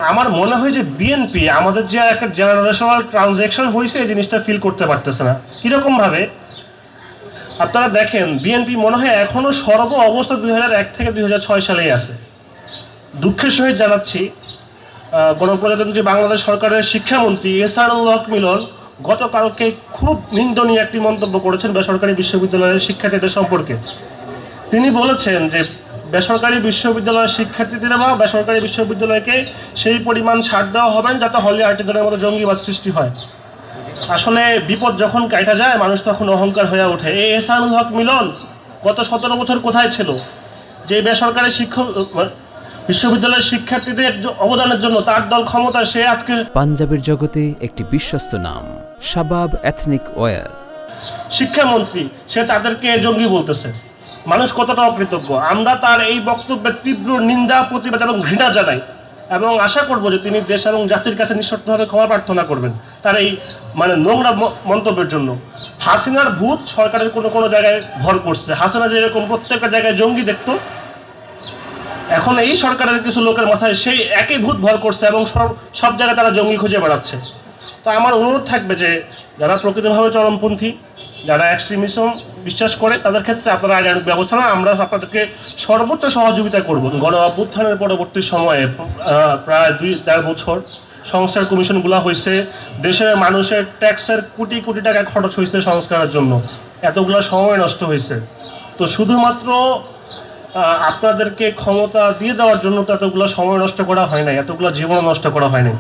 আমার মনে হয় যে বিএনপি আমাদের যে একটা জেনারেশনাল ট্রানজ্যাকশন হয়েছে এই জিনিসটা ফিল করতে পারতেছে না। কীরকমভাবে আপনারা দেখেন, বিএনপি মনে হয় এখনও সর্ব অবস্থা 2001 থেকে 2006 সালেই আছে। দুঃখের সহিত জানাচ্ছি, গণপ্রজাতন্ত্রী বাংলাদেশ সরকারের শিক্ষামন্ত্রী এহসানুল হক মিলন গতকালকে খুব নিন্দনীয় একটি মন্তব্য করেছেন বেসরকারি বিশ্ববিদ্যালয়ের শিক্ষার্থীদের সম্পর্কে। তিনি বলেছেন যে বেসরকারি বিশ্ববিদ্যালয়ের শিক্ষার্থীদের বা বেসরকারি বিশ্ববিদ্যালয়কে সেই পরিমাণ ছাড় দেওয়া হবে যাতে হলি আর্টিজানের মতো জঙ্গিবাদ সৃষ্টি হয়। আসলে বিপদ যখন কাটা যায় মানুষ তখন অহংকার হয়ে ওঠে। এই এহসানুল হক মিলন গত 17 বছর কোথায় ছিল? যে বেসরকারি বিশ্ববিদ্যালয়ের শিক্ষার্থীদের অবদানের জন্য তার দল ক্ষমতা, সে আজকে পাঞ্জাবের জগতে একটি বিশ্বস্ত নাম শাবাব এথনিক ওয়্যার শিক্ষামন্ত্রী, সে তাদেরকে জঙ্গি বলতেছে। মানুষ কতটা অকৃতজ্ঞ! আমরা তার এই বক্তব্যের তীব্র নিন্দা, প্রতিবাদ এবং ঘৃণা জানাই এবং আশা করব যে তিনি দেশ এবং জাতির কাছে নিঃশর্তভাবে ক্ষমা প্রার্থনা করবেন তার এই নোংরা মন্তব্যের জন্য। হাসিনার ভূত সরকারের কোনো কোনো জায়গায় ভর করছে। হাসিনা যেরকম প্রত্যেকটা জায়গায় জঙ্গি দেখতো, এখন এই সরকারের কিছু লোকের মাথায় সেই একই ভূত ভর করছে এবং সব জায়গায় তারা জঙ্গি খুঁজে বেড়াচ্ছে। তো আমার অনুরোধ থাকবে যে যারা প্রকৃতভাবে চরমপন্থী, যারা এক্সট্রিমিজম বিশ্বাস করে, তাদের ক্ষেত্রে আপনারা আইনানুগ ব্যবস্থা না, আমরা আপনাদেরকে সর্বোচ্চ সহযোগিতা করব। গণ অভ্যুত্থানের পরবর্তী সময়ে প্রায় 2-1.5 বছর সংস্কার কমিশনগুলো হয়েছে, দেশের মানুষের ট্যাক্সের কোটি কোটি টাকা খরচ হয়েছে সংস্কারের জন্য, এতগুলো সময় নষ্ট হয়েছে। তো শুধুমাত্র আপনাদেরকে ক্ষমতা দিয়ে দেওয়ার জন্য তো এতগুলো সময় নষ্ট করা হয় নাই, এতগুলো জীবন নষ্ট করা হয় নাই।